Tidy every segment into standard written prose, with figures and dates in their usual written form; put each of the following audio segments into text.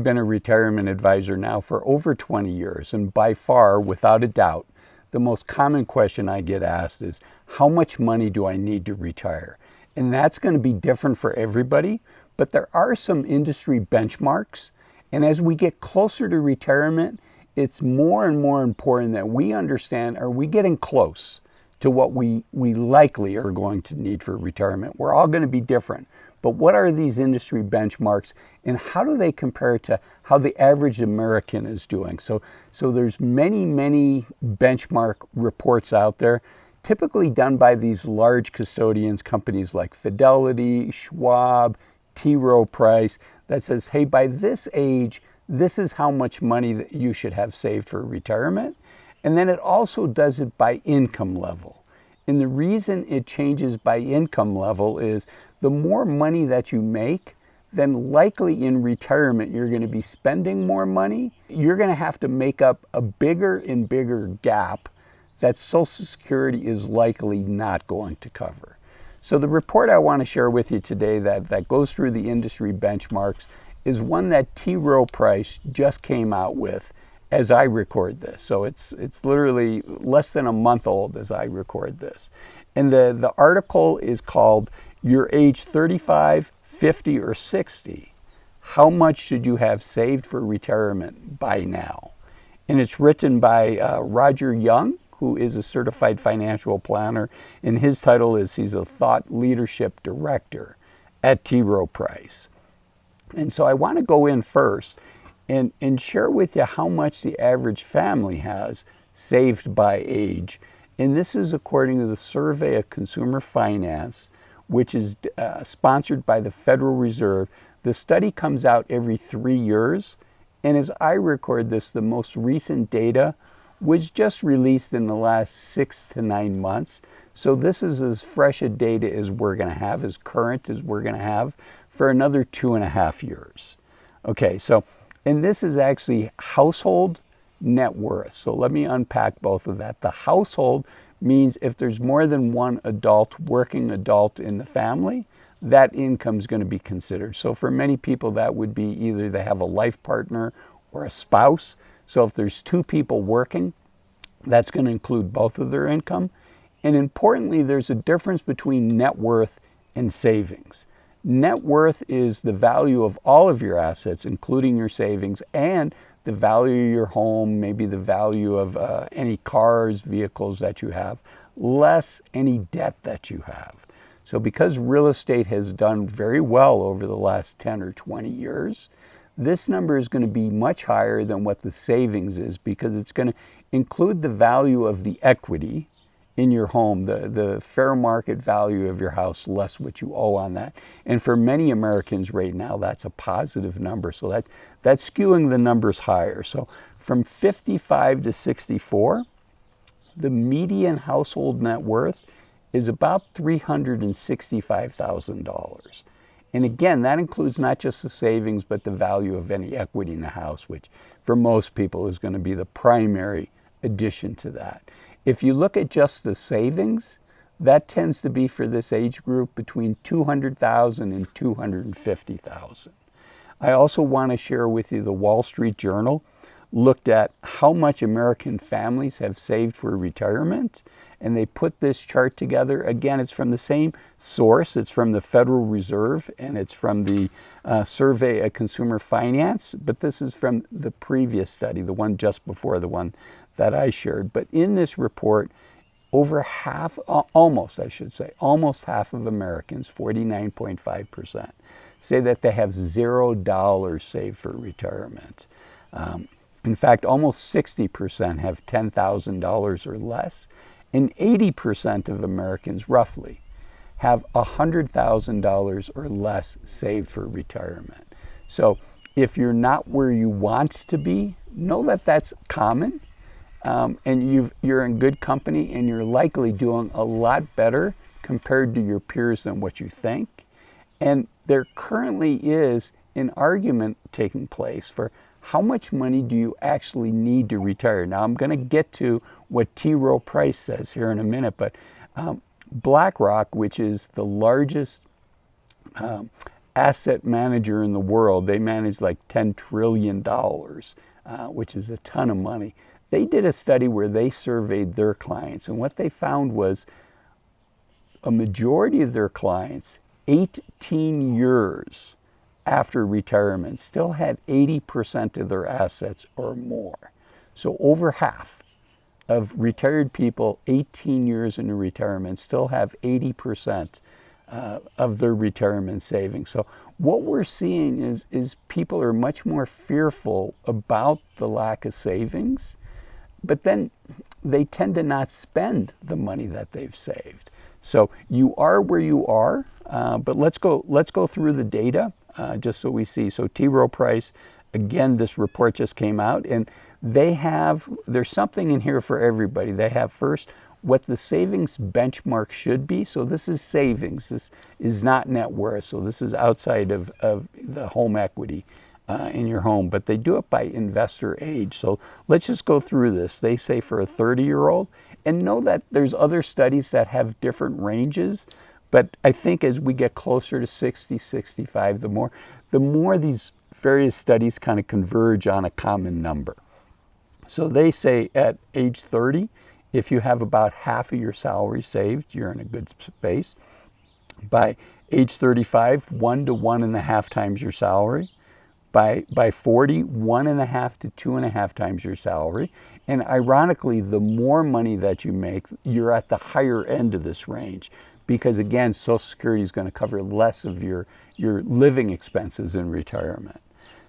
been a retirement advisor now for over 20 years, and by far, without a doubt, the most common question I get asked is, how much money do I need to retire? And that's going to be different for everybody, but there are some industry benchmarks. And as we get closer to retirement, it's more and more important that we understand, are we getting close to what we likely are going to need for retirement? We're all going to be different. But what are these industry benchmarks, and how do they compare to how the average American is doing? So there's many benchmark reports out there, typically done by these large custodians, companies like Fidelity, Schwab, T. Rowe Price, that says, hey, by this age, this is how much money that you should have saved for retirement. And then it also does it by income level. And the reason it changes by income level is the more money that you make, then likely in retirement you're going to be spending more money. You're going to have to make up a bigger and bigger gap that Social Security is likely not going to cover. So the report I want to share with you today that goes through the industry benchmarks is one that T. Rowe Price just came out with as I record this. So it's literally less than a month old as I record this. And the article is called, "You're age 35, 50, or 60. How much should you have saved for retirement by now?" And it's written by Roger Young, who is a certified financial planner. And his title is, he's a thought leadership director at T. Rowe Price. And so I want to go in first and share with you how much the average family has saved by age. And this is according to the Survey of Consumer Finance, which is sponsored by the Federal Reserve. The study comes out every 3 years. And as I record this, the most recent data was just released in the last 6 to 9 months. So this is as fresh a data as we're going to have, as current as we're going to have for another 2.5 years. Okay, so, and this is actually household net worth. So let me unpack both of that. The household means if there's more than one adult, working adult in the family, that income is going to be considered. So for many people, that would be either they have a life partner or a spouse. So if there's 2 people working, that's going to include both of their income. And importantly, there's a difference between net worth and savings. Net worth is the value of all of your assets, including your savings, and the value of your home, maybe the value of any cars, vehicles that you have, less any debt that you have. So because real estate has done very well over the last 10 or 20 years, this number is going to be much higher than what the savings is, because it's going to include the value of the equity in your home, the fair market value of your house, less what you owe on that. And for many Americans right now, that's a positive number. So that's skewing the numbers higher. So from 55 to 64, the median household net worth is about $365,000. And again, that includes not just the savings, but the value of any equity in the house, which for most people is going to be the primary addition to that. If you look at just the savings, that tends to be for this age group between $200,000 and $250,000. I also want to share with you the Wall Street Journal looked at how much American families have saved for retirement, and they put this chart together. Again, it's from the same source. It's from the Federal Reserve, and it's from the Survey of Consumer Finance, but this is from the previous study, the one just before the one that I shared. But in this report, over half, almost half of Americans, 49.5%, say that they have $0 saved for retirement. In fact, almost 60% have $10,000 or less, and 80% of Americans, roughly, have $100,000 or less saved for retirement. So if you're not where you want to be, know that that's common, and you're in good company, and you're likely doing a lot better compared to your peers than what you think. And there currently is an argument taking place for how much money do you actually need to retire. Now, I'm going to get to what T. Rowe Price says here in a minute, but BlackRock, which is the largest asset manager in the world. They manage like $10 trillion, which is a ton of money. They did a study where they surveyed their clients, and what they found was a majority of their clients, 18 years after retirement, still had 80% of their assets or more. So over half of retired people 18 years into retirement still have 80% of their retirement savings. So what we're seeing is people are much more fearful about the lack of savings, but then they tend to not spend the money that they've saved. So you are where you are, but let's go through the data just so we see. So T. Rowe Price, again, this report just came out, and there's something in here for everybody. They have first what the savings benchmark should be. So this is savings. This is not net worth. So this is outside of the home equity in your home, but they do it by investor age. So let's just go through this. They say for a 30-year-old, and know that there's other studies that have different ranges, but I think as we get closer to 60, 65, the more these various studies kind of converge on a common number. So they say at age 30, if you have about half of your salary saved, you're in a good space. By age 35, 1 to 1.5 times your salary. By 40, 1.5 to 2.5 times your salary. And ironically, the more money that you make, you're at the higher end of this range. Because again, Social Security is going to cover less of your living expenses in retirement.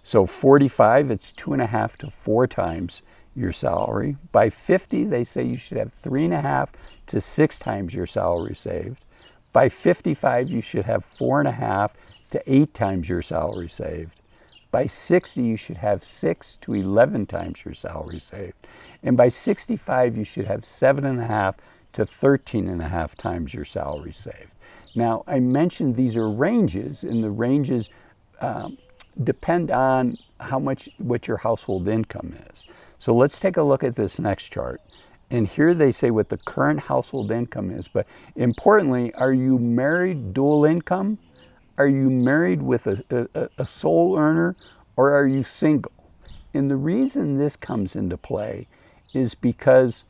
So 45, it's 2.5 to 4 times your salary. By 50, they say you should have 3.5 to 6 times your salary saved. By 55, you should have 4.5 to 8 times your salary saved. By 60, you should have 6 to 11 times your salary saved. And by 65, you should have 7.5 to 13.5 times your salary saved. Now, I mentioned these are ranges, and the ranges depend on what your household income is. So let's take a look at this next chart. And here they say what the current household income is, but importantly, are you married, dual income? Are you married with a sole earner, or are you single? And the reason this comes into play is because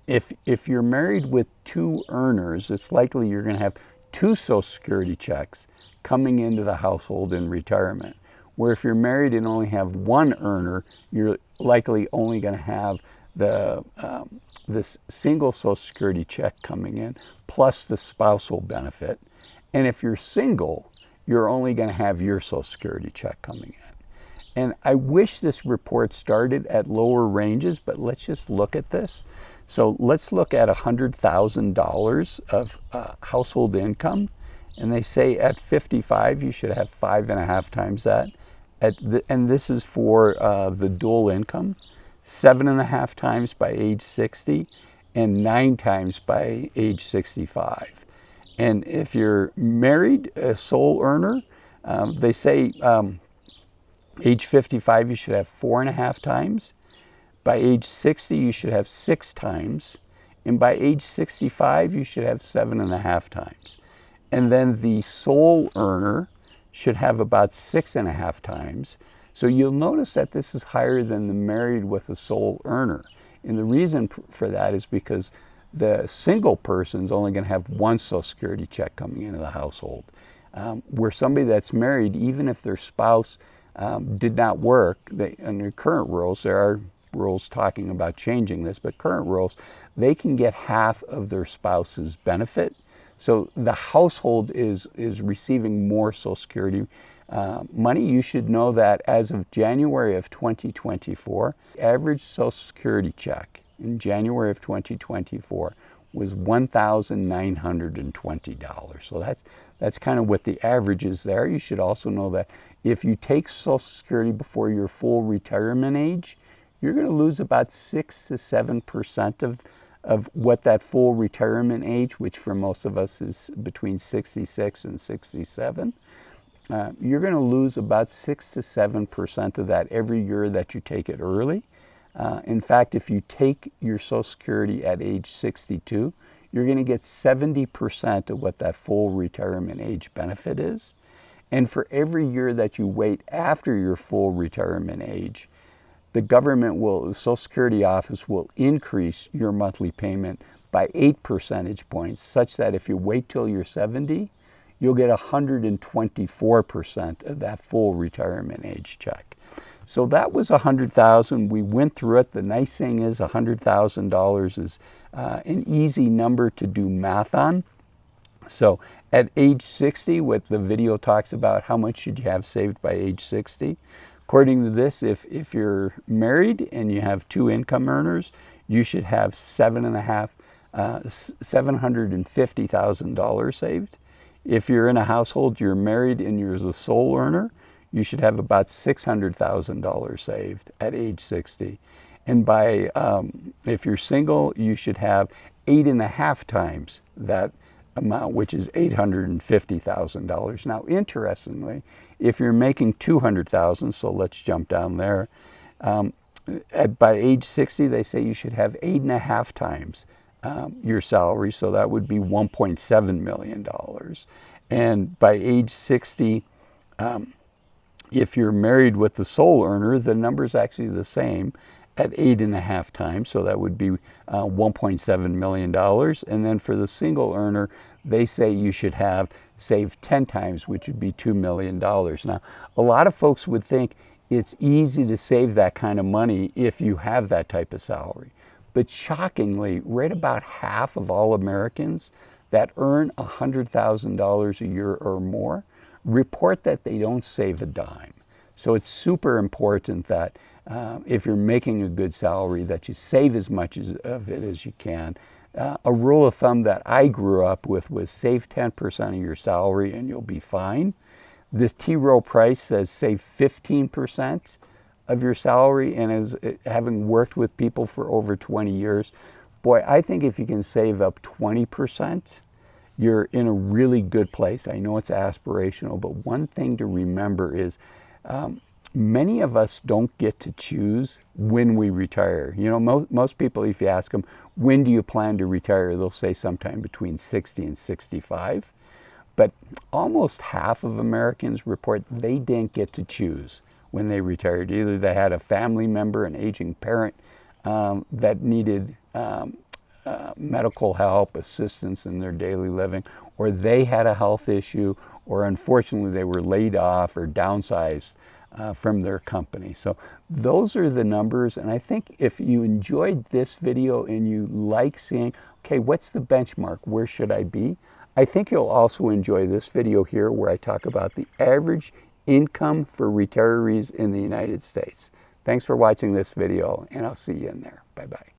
if you're married with 2 earners, it's likely you're going to have 2 Social Security checks coming into the household in retirement. Where if you're married and only have 1 earner, you're likely only going to have this single Social Security check coming in, plus the spousal benefit. And if you're single, you're only going to have your Social Security check coming in. And I wish this report started at lower ranges, but let's just look at this. So let's look at $100,000 of household income. And they say at 55, you should have 5.5 times that. And this is for the dual income, 7.5 times by age 60 and 9 times by age 65. And if you're married, a sole earner, they say age 55, you should have 4.5 times. By age 60, you should have 6 times. And by age 65, you should have 7.5 times. And then the sole earner should have about 6.5 times. So you'll notice that this is higher than the married with a sole earner. And the reason for that is because the single person is only going to have 1 Social Security check coming into the household. Where somebody that's married, even if their spouse did not work, under current rules, there are rules talking about changing this, but current rules, they can get half of their spouse's benefit. So the household is receiving more Social Security money. You should know that as of January of 2024, average Social Security check in January of 2024 was $1,920. So that's kind of what the average is there. You should also know that if you take Social Security before your full retirement age, you're going to lose about 6 to 7% of what that full retirement age, which for most of us is between 66 and 67, you're going to lose about 6 to 7% of that every year that you take it early. In fact, if you take your Social Security at age 62, you're going to get 70% of what that full retirement age benefit is. And for every year that you wait after your full retirement age, the Social Security office will increase your monthly payment by 8 percentage points, such that if you wait till you're 70, you'll get 124% of that full retirement age check. So that was $100,000. We went through it. The nice thing is $100,000 is an easy number to do math on. So at age 60, what the video talks about, how much should you have saved by age 60? According to this, if you're married and you have 2 income earners, you should have $750,000 saved. If you're in a household, you're married and you're the sole earner, you should have about $600,000 saved at age 60. And if you're single, you should have 8.5 times that amount, which is $850,000. Now, interestingly, if you're making $200,000, so let's jump down there, by age 60, they say you should have 8.5 times your salary, so that would be $1.7 million. And by age 60, if you're married with the sole earner, the number is actually the same at 8.5 times, so that would be $1.7 million. And then for the single earner, they say you should have saved 10 times, which would be $2 million. Now, a lot of folks would think it's easy to save that kind of money if you have that type of salary. But shockingly, right about half of all Americans that earn $100,000 a year or more report that they don't save a dime. So it's super important that if you're making a good salary, that you save as much of it as you can. A rule of thumb that I grew up with was save 10% of your salary and you'll be fine. This T. Rowe Price says save 15% of your salary, and as having worked with people for over 20 years, boy, I think if you can save up 20%, you're in a really good place. I know it's aspirational, but one thing to remember is many of us don't get to choose when we retire. You know, most people, if you ask them, when do you plan to retire? They'll say sometime between 60 and 65. But almost half of Americans report they didn't get to choose when they retired. Either they had a family member, an aging parent that needed medical help, assistance in their daily living, or they had a health issue, or unfortunately they were laid off or downsized from their company. So those are the numbers, and I think if you enjoyed this video and you like seeing, okay, what's the benchmark? Where should I be? I think you'll also enjoy this video here where I talk about the average income for retirees in the United States. Thanks for watching this video, and I'll see you in there. Bye-bye.